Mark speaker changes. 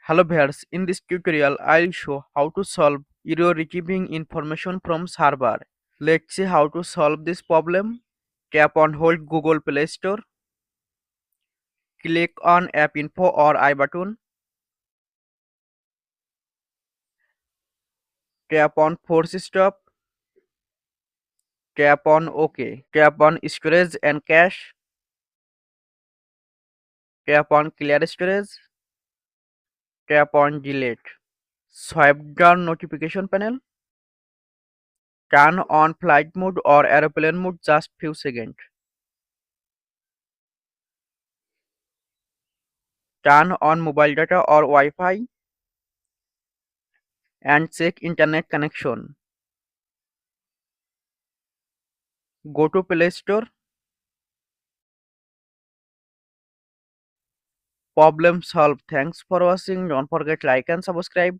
Speaker 1: Hello viewers, in this tutorial I'll show how to solve error receiving information from server. Let's see how to solve this problem. Tap on hold Google Play Store. Click on App Info or I button. Tap on Force Stop. Tap on OK. Tap on Storage and Cache. Tap on Clear Storage. Tap on Delete. Swipe down notification panel. Turn on flight mode or airplane mode just few seconds. Turn on mobile data or Wi-Fi and check internet connection. Go to Play Store. Problem solved. Thanks for watching. Don't forget like and subscribe.